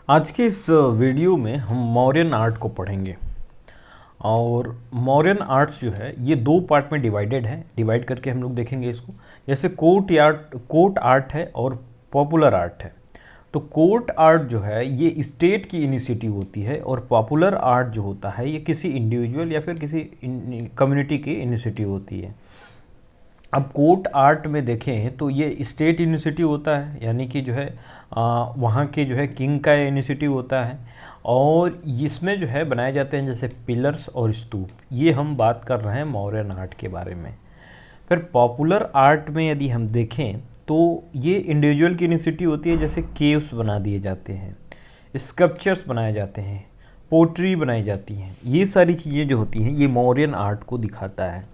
आज के इस वीडियो में हम मौर्यन आर्ट को पढ़ेंगे। और मौर्यन आर्ट्स जो है ये दो पार्ट में डिवाइडेड है। डिवाइड करके हम लोग देखेंगे इसको। जैसे कोर्ट आर्ट है और पॉपुलर आर्ट है। तो कोर्ट आर्ट जो है ये स्टेट की इनिशिएटिव होती है और पॉपुलर आर्ट जो होता है ये किसी इंडिविजुअल या फिर किसी कम्युनिटी की इनिशिएटिव होती है। अब कोर्ट आर्ट में देखें तो ये स्टेट इनिशिएटिव होता है, यानी कि जो है वहाँ के जो है किंग का इनिशिएटिव होता है। और इसमें जो है बनाए जाते हैं जैसे पिलर्स और स्तूप। ये हम बात कर रहे हैं मौर्यन आर्ट के बारे में। फिर पॉपुलर आर्ट में यदि हम देखें तो ये इंडिविजुअल की इनिशिएटिव होती है, जैसे केव्स बना दिए जाते हैं, स्कल्पचर्स बनाए जाते हैं, पोट्री बनाई जाती हैं। ये सारी चीज़ें जो होती हैं ये मौर्यन आर्ट को दिखाता है।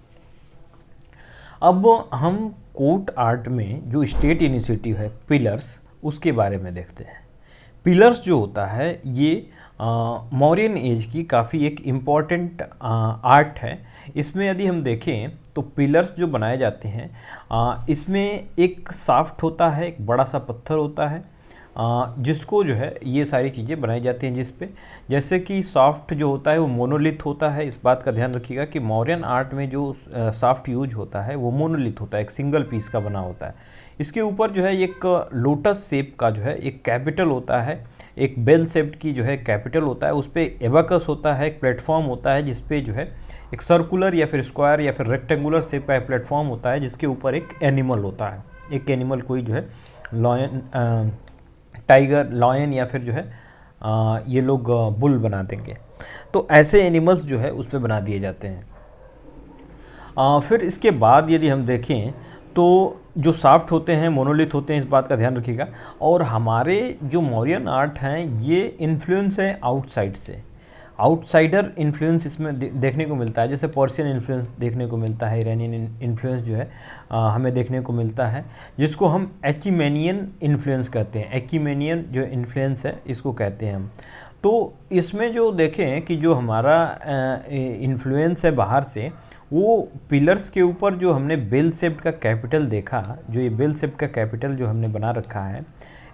अब हम कोर्ट आर्ट में जो स्टेट इनिशिएटिव है पिलर्स, उसके बारे में देखते हैं। पिलर्स जो होता है ये मौर्यन एज की काफ़ी एक इम्पॉर्टेंट आर्ट है। इसमें यदि हम देखें तो पिलर्स जो बनाए जाते हैं इसमें एक शाफ्ट होता है, एक बड़ा सा पत्थर होता है जिसको जो है ये सारी चीज़ें बनाई जाती हैं जिस पे, जैसे कि सॉफ्ट जो होता है वो मोनोलिथ होता है। इस बात का ध्यान रखिएगा कि मौर्यन आर्ट में जो सॉफ्ट यूज होता है वो मोनोलिथ होता है, एक सिंगल पीस का बना होता है। इसके ऊपर जो है एक लोटस शेप का जो है एक कैपिटल होता है, एक बेल शेप्ड की जो है कैपिटल होता है, उस पर एबाकस होता है, एक प्लेटफॉर्म होता है जिसपे जो है एक सर्कुलर या फिर स्क्वायर या फिर रेक्टेंगुलर शेप का प्लेटफॉर्म होता है जिसके ऊपर एक एनिमल होता है। एक एनिमल कोई जो है लॉयन, टाइगर, लॉयन या फिर जो है ये लोग बुल बना देंगे। तो ऐसे एनिमल्स जो है उस पर बना दिए जाते हैं। फिर इसके बाद यदि हम देखें तो जो सॉफ्ट होते हैं मोनोलिथ होते हैं, इस बात का ध्यान रखिएगा। और हमारे जो मौर्यन आर्ट हैं ये इन्फ्लुएंस है आउटसाइड से, आउटसाइडर इन्फ्लुएंस इसमें देखने को मिलता है। जैसे पर्शियन इन्फ्लुएंस देखने को मिलता है, इरानियन इन्फ्लुएंस जो है हमें देखने को मिलता है, जिसको हम एक्कीमेनियन इन्फ्लुएंस कहते हैं। एक्कीमेनियन जो इन्फ्लुएंस है इसको कहते हैं हम। तो इसमें जो देखें कि जो हमारा इन्फ्लुएंस है बाहर से, वो पिलर्स के ऊपर जो हमने बेल शेप्ड का कैपिटल देखा, जो ये बेल शेप्ड का कैपिटल जो हमने बना रखा है,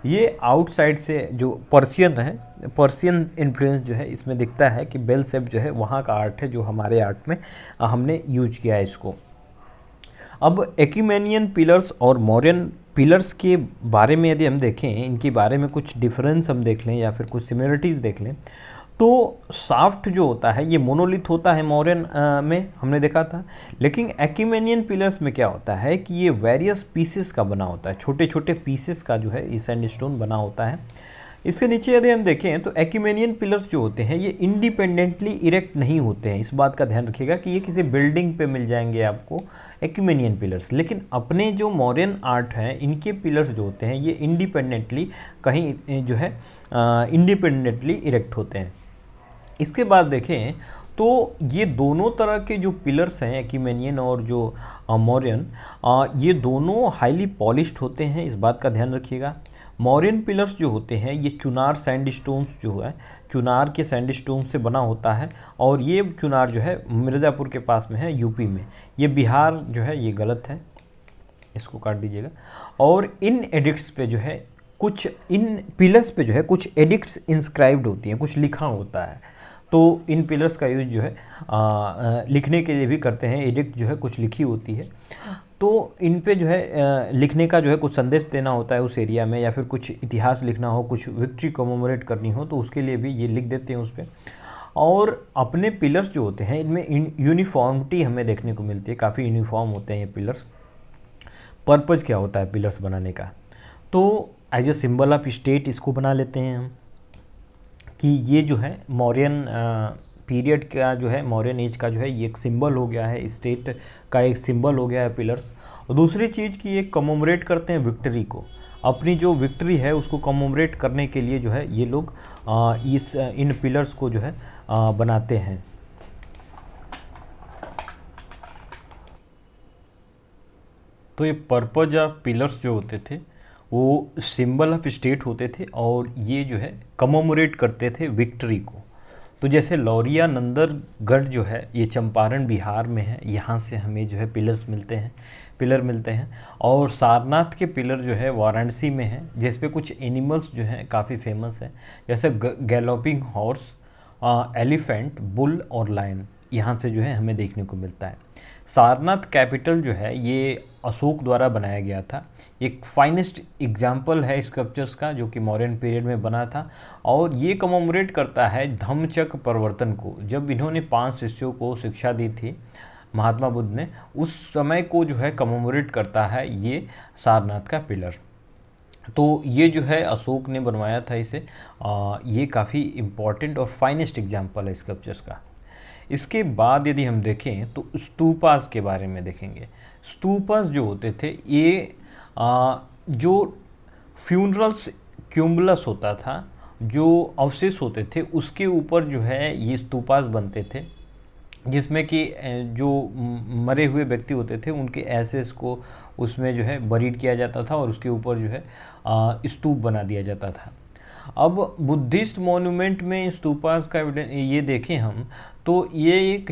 ये आउटसाइड से जो पर्शियन है, पर्शियन इन्फ्लुएंस जो है इसमें दिखता है कि बेल शेप जो है वहाँ का आर्ट है जो हमारे आर्ट में हमने यूज किया है इसको। अब एक्कीमेनियन पिलर्स और मौर्यन पिलर्स के बारे में यदि हम देखें, इनके बारे में कुछ डिफरेंस हम देख लें या फिर कुछ सिमिलरिटीज़ देख लें, तो सॉफ्ट जो होता है ये मोनोलिथ होता है मौर्यन में हमने देखा था। लेकिन एक्कीमेनियन पिलर्स में क्या होता है कि ये वेरियस पीसेस का बना होता है, छोटे छोटे पीसेस का जो है ये सैंडस्टोन बना होता है। इसके नीचे यदि हम देखें तो एक्कीमेनियन पिलर्स जो होते हैं ये इंडिपेंडेंटली इरेक्ट नहीं होते हैं। इस बात का ध्यान रखिएगा कि ये किसी बिल्डिंग पे मिल जाएंगे आपको एक्कीमेनियन पिलर्स। लेकिन अपने जो मौर्यन आर्ट हैं इनके पिलर्स जो होते हैं ये इंडिपेंडेंटली कहीं जो है इंडिपेंडेंटली इरेक्ट होते हैं। इसके बाद देखें तो ये दोनों तरह के जो पिलर्स हैं एक्कीमेनियन और जो मौर्यन, ये दोनों हाईली पॉलिश्ड होते हैं। इस बात का ध्यान रखिएगा। मौर्यन पिलर्स जो होते हैं ये चुनार सैंडस्टोन्स जो है, चुनार के सैंडस्टोन से बना होता है। और ये चुनार जो है मिर्ज़ापुर के पास में है, यूपी में। ये बिहार जो है ये गलत है, इसको काट दीजिएगा। और इन एडिक्ट्स पे जो है कुछ, इन पिलर्स पे जो है कुछ एडिक्ट्स इंस्क्राइब्ड होती हैं, कुछ लिखा होता है। तो इन पिलर्स का यूज जो है लिखने के लिए भी करते हैं। एडिक्ट जो है कुछ लिखी होती है, तो इन पे जो है लिखने का जो है कुछ संदेश देना होता है उस एरिया में, या फिर कुछ इतिहास लिखना हो, कुछ विक्ट्री कमेमोरेट करनी हो, तो उसके लिए भी ये लिख देते हैं उस पर। और अपने पिलर्स जो होते हैं इनमें यूनिफॉर्मिटी हमें देखने को मिलती है, काफ़ी यूनिफॉर्म होते हैं ये पिलर्स। पर्पज़ क्या होता है पिलर्स बनाने का, तो as a symbol of state इसको बना लेते हैं हम, कि ये जो है मौर्यन पीरियड का जो है, मौर्यन एज का जो है ये एक सिंबल हो गया है, स्टेट का एक सिंबल हो गया है पिलर्स। और दूसरी चीज़ कि ये कमोमरेट करते हैं विक्ट्री को, अपनी जो विक्ट्री है उसको कमोमरेट करने के लिए जो है ये लोग इन पिलर्स को जो है बनाते हैं। तो ये पर्पज ऑफ पिलर्स जो होते थे वो सिंबल ऑफ स्टेट होते थे, और ये जो है कमोमोरेट करते थे विक्ट्री को। तो जैसे लौरिया नंदरगढ़ जो है ये चंपारण बिहार में है, यहाँ से हमें जो है पिलर मिलते हैं। और सारनाथ के पिलर जो है वाराणसी में है, जिस पे कुछ एनिमल्स जो हैं काफ़ी फेमस है, जैसे गैलोपिंग हॉर्स, एलिफेंट, बुल और लायन, यहाँ से जो है हमें देखने को मिलता है। सारनाथ कैपिटल जो है ये अशोक द्वारा बनाया गया था। एक फाइनेस्ट एग्जाम्पल है स्कल्पचर्स का जो कि मौर्यन पीरियड में बना था, और ये कमोमोरेट करता है धम्मचक्र प्रवर्तन को। जब इन्होंने 5 शिष्यों को शिक्षा दी थी महात्मा बुद्ध ने, उस समय को जो है कमोमोरेट करता है ये सारनाथ का पिलर। तो ये जो है अशोक ने बनवाया था इसे। ये काफ़ी इम्पॉर्टेंट और फाइनेस्ट एग्जाम्पल है स्कल्पचर्स का। इसके बाद यदि हम देखें तो स्तूपास के बारे में देखेंगे। स्तूपास जो होते थे ये जो फ्यूनरल्स क्यूमुलस होता था, जो अवशेष होते थे उसके ऊपर जो है ये स्तूपास बनते थे, जिसमें कि जो मरे हुए व्यक्ति होते थे उनके एसेस को उसमें जो है बरीड किया जाता था और उसके ऊपर जो है स्तूप बना दिया जाता था। अब बुद्धिस्ट मॉन्यूमेंट में स्तूपास का ये देखें हम तो ये एक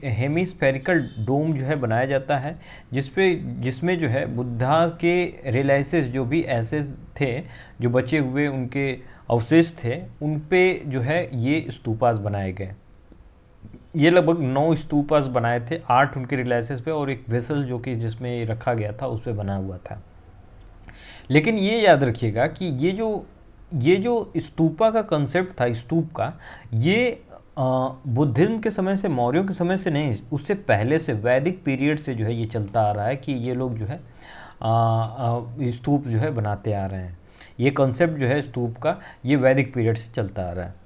हेमिस्फेरिकल डोम जो है बनाया जाता है, जिसमें जो है बुद्धा के रिलाइसेस जो भी एसेस थे, जो बचे हुए उनके अवशेष थे, उन पे जो है ये स्तूपास बनाए गए। ये लगभग 9 स्तूपास बनाए थे, 8 उनके रिलाइसेस पे और एक वेसल जो कि जिसमें रखा गया था उस पर बना हुआ था। लेकिन ये याद रखिएगा कि ये जो स्तूपा का कंसेप्ट था, स्तूप का, ये बुद्धिज्म के समय से, मौर्यों के समय से नहीं, उससे पहले से वैदिक पीरियड से जो है ये चलता आ रहा है कि ये लोग जो है स्तूप जो है बनाते आ रहे हैं। ये कंसेप्ट जो है स्तूप का ये वैदिक पीरियड से चलता आ रहा है।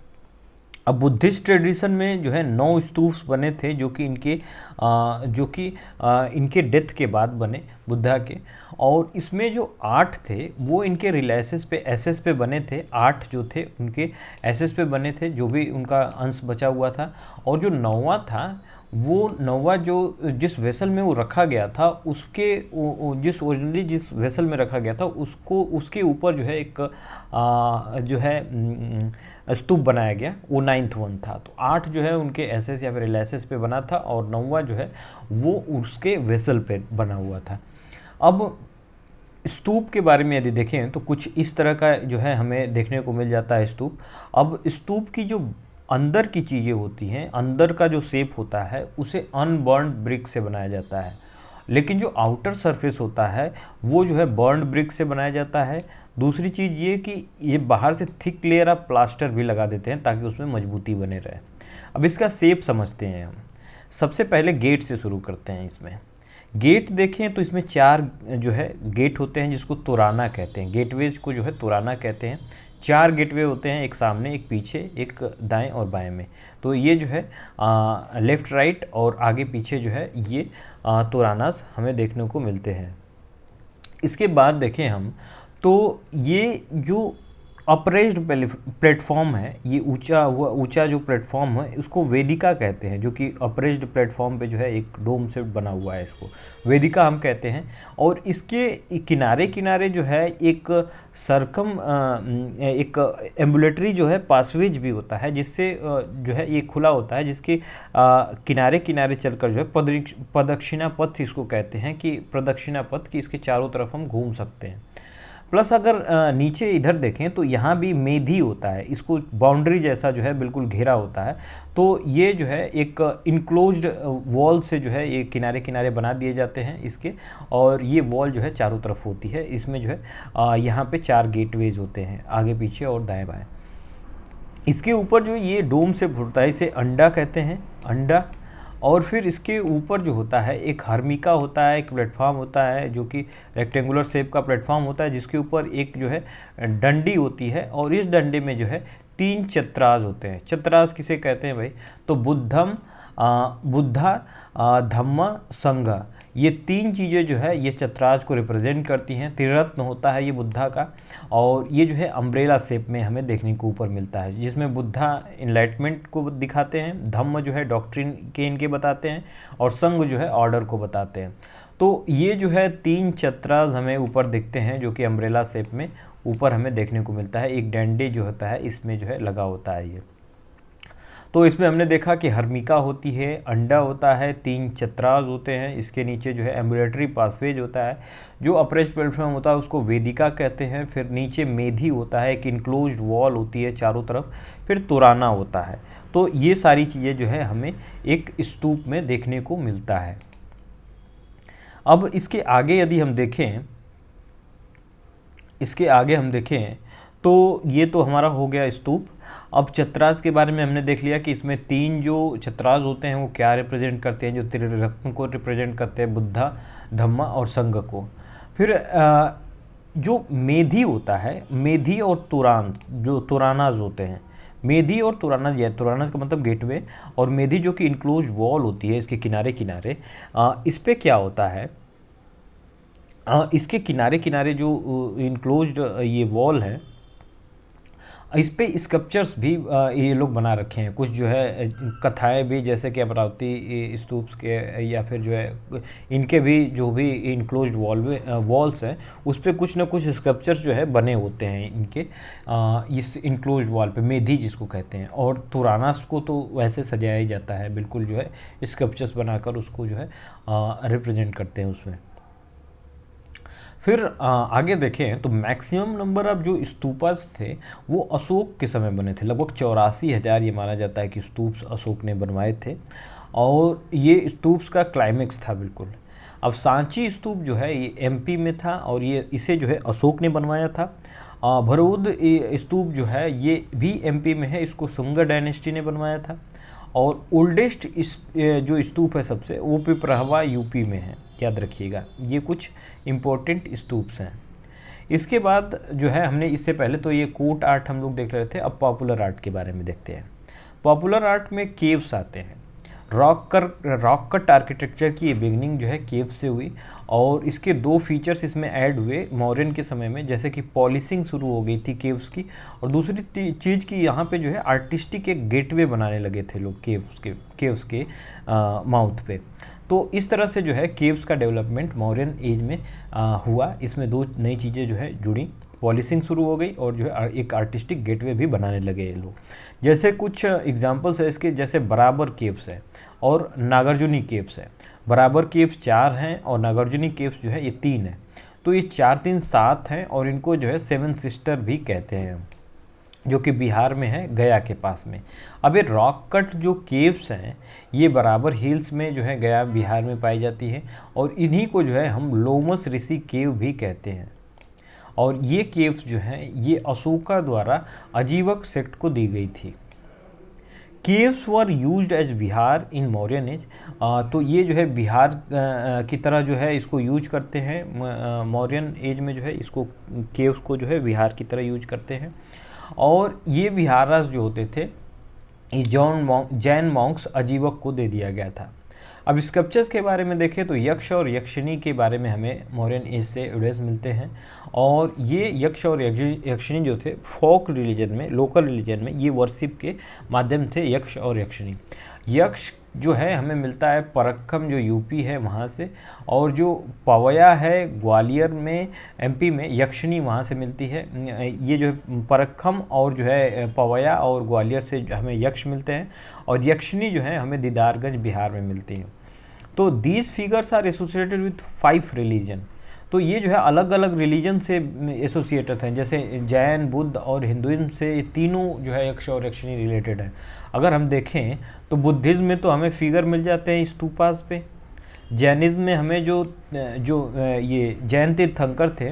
अब बुद्धिस्ट ट्रेडिशन में जो है 9 स्तूप्स बने थे जो कि इनके डेथ के बाद बने बुद्धा के, और इसमें जो 8 थे वो इनके रिलाइसेस पे, एसेस पे बने थे। 8 जो थे उनके एसेस पे बने थे, जो भी उनका अंश बचा हुआ था। और जो 9वां था, वो 9वां जो जिस वेसल में वो रखा गया था, उसके ओरिजिनली जिस वेसल में रखा गया था उसके ऊपर जो है एक जो है स्तूप बनाया गया, वो 9th वन था। तो 8 जो है उनके एसेस या फिर रिलाइसेस पे बना था और 9वां जो है वो उसके वेसल पे बना हुआ था। अब स्तूप के बारे में यदि देखें तो कुछ इस तरह का जो है हमें देखने को मिल जाता है स्तूप। अब स्तूप की जो अंदर की चीज़ें होती हैं, अंदर का जो शेप होता है उसे अनबर्न्ड ब्रिक से बनाया जाता है, लेकिन जो आउटर सरफेस होता है वो जो है बर्न्ड ब्रिक से बनाया जाता है। दूसरी चीज़ ये कि ये बाहर से थिक लेयर ऑफ प्लास्टर भी लगा देते हैं ताकि उसमें मजबूती बने रहे। अब इसका शेप समझते हैं हम। सबसे पहले गेट से शुरू करते हैं। इसमें गेट देखें तो इसमें 4 जो है गेट होते हैं जिसको तोराना कहते हैं, गेटवेज को जो है तोराना कहते हैं। 4 गेटवे होते हैं, एक सामने, एक पीछे, एक दाएं और बाएं में। तो ये जो है लेफ़्ट राइट और आगे पीछे जो है ये तोरानास हमें देखने को मिलते हैं। इसके बाद देखें हम तो ये जो अप्रेज्ड प्लेटफॉर्म है, ये ऊंचा जो प्लेटफॉर्म है उसको वेदिका कहते हैं, जो कि अप्रेज्ड प्लेटफॉर्म पे जो है एक डोम से बना हुआ है, इसको वेदिका हम कहते हैं। और इसके किनारे किनारे जो है एक एक एम्बुलेटरी जो है पासवेज भी होता है, जिससे जो है ये खुला होता है, जिसके किनारे किनारे चलकर जो है प्रदक्षिणा पथ इसको कहते हैं, कि प्रदक्षिणा पथ की इसके चारों तरफ हम घूम सकते हैं। प्लस अगर नीचे इधर देखें तो यहाँ भी मेधी होता है, इसको बाउंड्री जैसा जो है बिल्कुल घेरा होता है। तो ये जो है एक इनक्लोज्ड वॉल से जो है ये किनारे किनारे बना दिए जाते हैं इसके, और ये वॉल जो है चारों तरफ होती है। इसमें जो है यहाँ पे 4 गेटवेज होते हैं, आगे पीछे और दाएं बाएं। इसके ऊपर जो ये डोम से फुटता है इसे अंडा कहते हैं, अंडा। और फिर इसके ऊपर जो होता है एक हर्मिका होता है, एक प्लेटफॉर्म होता है जो कि रेक्टेंगुलर शेप का प्लेटफॉर्म होता है, जिसके ऊपर एक जो है डंडी होती है, और इस डंडे में जो है 3 चतराज होते हैं। चतराज किसे कहते हैं भाई? तो बुद्धा, धम्मा, संघ, ये 3 चीज़ें जो है ये चतराज को रिप्रेजेंट करती हैं। त्रिरत्न होता है ये बुद्धा का, और ये जो है अम्ब्रेला शेप में हमें देखने को ऊपर मिलता है, जिसमें बुद्धा इनलाइटमेंट को दिखाते हैं, धम्म जो है डॉक्ट्रिन के इनके बताते हैं, और संघ जो है ऑर्डर को बताते हैं। तो ये जो है 3 चतराज हमें ऊपर दिखते हैं, जो कि अम्ब्रेला शेप में ऊपर हमें देखने को मिलता है। एक डंडे जो होता है इसमें जो है लगा होता है ये। तो इसमें हमने देखा कि हर्मिका होती है, अंडा होता है, 3 चतराज होते हैं, इसके नीचे जो है एम्ब्रेटरी पासवेज होता है, जो अप्रेज प्लेटफॉर्म होता है उसको वेदिका कहते हैं। फिर नीचे मेधी होता है, एक इनक्लोज्ड वॉल होती है चारों तरफ, फिर तुराना होता है। तो ये सारी चीज़ें जो है हमें एक स्तूप में देखने को मिलता है। अब इसके आगे यदि हम देखें, तो ये तो हमारा हो गया स्तूप। अब चतराज के बारे में हमने देख लिया कि इसमें 3 जो चतराज होते हैं वो क्या रिप्रेजेंट करते हैं, जो त्रिरत्न को रिप्रेजेंट करते हैं, बुद्धा, धम्मा और संघ को। फिर जो मेधी होता है, मेधी और तुरान, जो तुरानाज होते हैं, मेधी और तुरानाज, या तुरानाज का मतलब गेटवे, और मेधी जो कि इनक्लोज वॉल होती है इसके किनारे किनारे, इस पर क्या होता है, इसके किनारे किनारे जो इनक्लोज्ड ये वॉल है, इस पे स्कल्पचर्स भी ये लोग बना रखे हैं। कुछ जो है कथाएं भी, जैसे कि अमरावती स्तूप्स के, या फिर जो है इनके भी जो भी इनक्लोज्ड वॉल्स हैं उस पे कुछ ना कुछ स्कल्पचर्स जो है बने होते हैं इनके इस इनक्लोज्ड वॉल पे, मेधी जिसको कहते हैं। और तुरानास को तो वैसे सजाया ही जाता है, बिल्कुल जो है स्कल्पचर्स बनाकर उसको जो है रिप्रेजेंट करते हैं उसमें। फिर आगे देखें तो मैक्सिमम नंबर ऑफ जो स्तूपास थे वो अशोक के समय बने थे। लगभग 84,000 ये माना जाता है कि स्तूप्स अशोक ने बनवाए थे, और ये स्तूप्स का क्लाइमेक्स था बिल्कुल। अब सांची स्तूप जो है ये एमपी में था, और ये इसे जो है अशोक ने बनवाया था। भरौद स्तूप जो है ये भी एमपी में है, इसको सुंगा डायनेस्टी ने बनवाया था। और ओल्डेस्ट जो स्तूप है सबसे, वो पिपरावा यूपी में है, याद रखिएगा। ये कुछ इम्पोर्टेंट स्तूप्स हैं। इसके बाद जो है हमने इससे पहले तो ये कोट आर्ट हम लोग देख रहे थे, अब पॉपुलर आर्ट के बारे में देखते हैं। पॉपुलर आर्ट में केव्स आते हैं। रॉक कट आर्किटेक्चर की ये बिगनिंग जो है केव से हुई, और इसके 2 फीचर्स इसमें ऐड हुए मौर्यन के समय में, जैसे कि पॉलिशिंग शुरू हो गई थी केव्स की, और दूसरी चीज़ की यहाँ पे जो है आर्टिस्टिक एक गेटवे बनाने लगे थे लोग केव्स के माउथ पे। तो इस तरह से जो है केव्स का डेवलपमेंट मौर्यन एज में हुआ। इसमें 2 नई चीज़ें जो है जुड़ी, पॉलिशिंग शुरू हो गई, और जो है एक आर्टिस्टिक गेटवे भी बनाने लगे ये लोग। जैसे कुछ एग्जांपल्स है इसके, जैसे बराबर केव्स है और नागार्जुनी केव्स है। बराबर केव्स 4 हैं और नागार्जुनी केव्स जो है ये 3 है। तो ये 4, 3, 7 हैं, और इनको जो है 7 सिस्टर भी कहते हैं, जो कि बिहार में है, गया के पास में। अब ये रॉक कट जो केव्स हैं ये बराबर हिल्स में जो है गया बिहार में पाई जाती है, और इन्हीं को जो है हम लोमस ऋषि केव भी कहते हैं। और ये केव्स जो हैं ये अशोका द्वारा अजीवक सेक्ट को दी गई थी। Caves were used as Bihar in Mauryan age. तो ये जो है बिहार की तरह जो है इसको यूज करते हैं मौर्यन एज में, जो है इसको केव्स को जो है बिहार की तरह यूज करते हैं। और ये विहारास जो होते थे ये जैन मॉन्क्स अजीवक को दे दिया गया था। अब स्कल्पचर्स के बारे में देखें तो यक्ष और यक्षिणी के बारे में हमें मौर्यन एज से एविडेंस मिलते हैं, और ये यक्ष और यक्षिणी जो थे फोक रिलीजन में, लोकल रिलीजन में ये वर्शिप के माध्यम थे यक्ष और यक्षिणी। यक्ष जो है हमें मिलता है परक्खम जो यूपी है वहाँ से, और जो पवया है ग्वालियर में एमपी में, यक्षिणी वहाँ से मिलती है। ये जो है परक्खम और जो है पवया और ग्वालियर से हमें यक्ष मिलते हैं, और यक्षिणी जो है हमें दीदारगंज बिहार में मिलती हैं। तो these figures are associated with 5 religion. तो ये जो है अलग अलग रिलीजन से एसोसिएटेड हैं, जैसे जैन, बुद्ध और हिंदुइज्म से ये तीनों जो है यक्ष और यक्षिणी रिलेटेड हैं। अगर हम देखें तो बुद्धिज़्म में तो हमें फिगर मिल जाते हैं स्तूपास पे। जैनिज़्म में हमें जो ये जैन तीर्थंकर थे,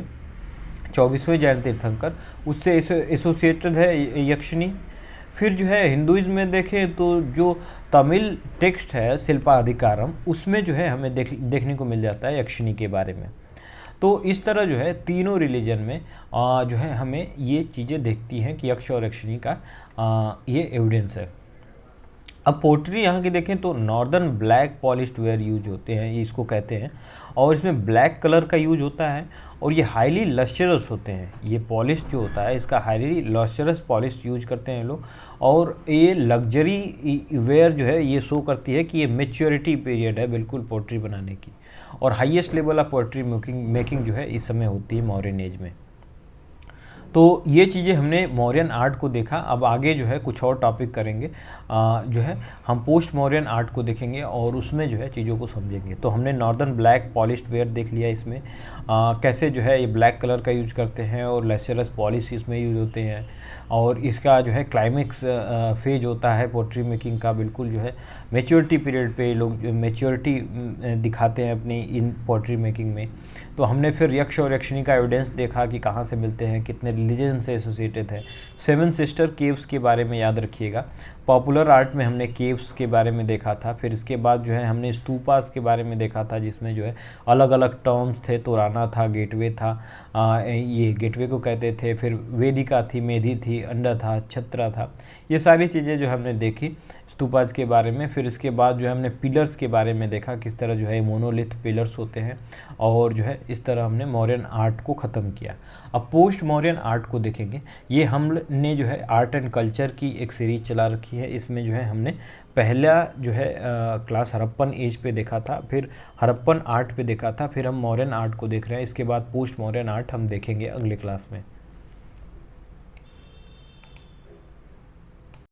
24वें जैन तीर्थंकर, उससे एसोसिएटेड है यक्षिणी। फिर जो है हिंदुइज्म में देखें तो जो तमिल टेक्स्ट है शिल्पाधिकारम, उसमें जो है हमें देखने को मिल जाता है यक्षिणी के बारे में। तो इस तरह जो है तीनों रिलीजन में जो है हमें ये चीज़ें देखती हैं कि यक्ष और यक्षिणी का ये एविडेंस है। अब पोट्री यहाँ की देखें तो northern black polished where use होते हैं, ये इसको कहते हैं, और इसमें ब्लैक कलर का यूज होता है, और ये हाईली लस्चरस होते हैं। ये पॉलिश जो होता है इसका हाईली लस्चरस पॉलिश यूज करते हैं लोग, और ये लग्जरी वेयर जो है ये शो करती है कि ये मेच्योरिटी पीरियड है बिल्कुल पोट्री बनाने की, और highest level of pottery making जो है इस समय होती है मौर्यन एज में। तो ये चीज़ें हमने मौर्यन आर्ट को देखा। अब आगे जो है कुछ और टॉपिक करेंगे, जो है हम पोस्ट मौर्यन आर्ट को देखेंगे और उसमें जो है चीज़ों को समझेंगे। तो हमने नॉर्दर्न ब्लैक पॉलिश्ड वेयर देख लिया, इसमें कैसे जो है ये ब्लैक कलर का यूज करते हैं और लेसरस पॉलिश इसमें यूज होते हैं, और इसका जो है क्लाइमेक्स फेज होता है पोट्री मेकिंग का, बिल्कुल जो है मेच्योरिटी पीरियड पे लोग मेच्योरिटी दिखाते हैं अपनी इन पोट्री मेकिंग में। तो हमने फिर यक्ष और यक्षिणी का एविडेंस देखा कि कहाँ से मिलते हैं, कितने रिलीजन से एसोसिएटेड है। सेवन सिस्टर केव्स के बारे में याद रखिएगा। पॉपुलर आर्ट में हमने केव्स के बारे में देखा था। फिर इसके बाद जो है हमने स्तूपास के बारे में देखा था, जिसमें जो है अलग अलग टर्म्स थे, तोराना था, गेटवे था, ये गेटवे को कहते थे, फिर वेदिका थी, मेधी थी, अंडा था, छत्रा था। ये सारी चीज़ें जो हमने देखी स्तूपाज के बारे में। फिर इसके बाद जो है हमने पिलर्स के बारे में देखा, किस तरह जो है मोनोलिथ पिलर्स होते हैं, और जो है इस तरह हमने मौर्यन आर्ट को ख़त्म किया। अब पोस्ट मौर्यन आर्ट को देखेंगे। ये हमने जो है आर्ट एंड कल्चर की एक सीरीज चला रखी है। इसमें जो है हमने पहला जो है क्लास हड़प्पन एज पे देखा था, फिर हड़प्पन आर्ट पे देखा था, फिर हम मौर्यन आर्ट को देख रहे हैं। इसके बाद पोस्ट मौर्यन आर्ट हम देखेंगे अगले क्लास में।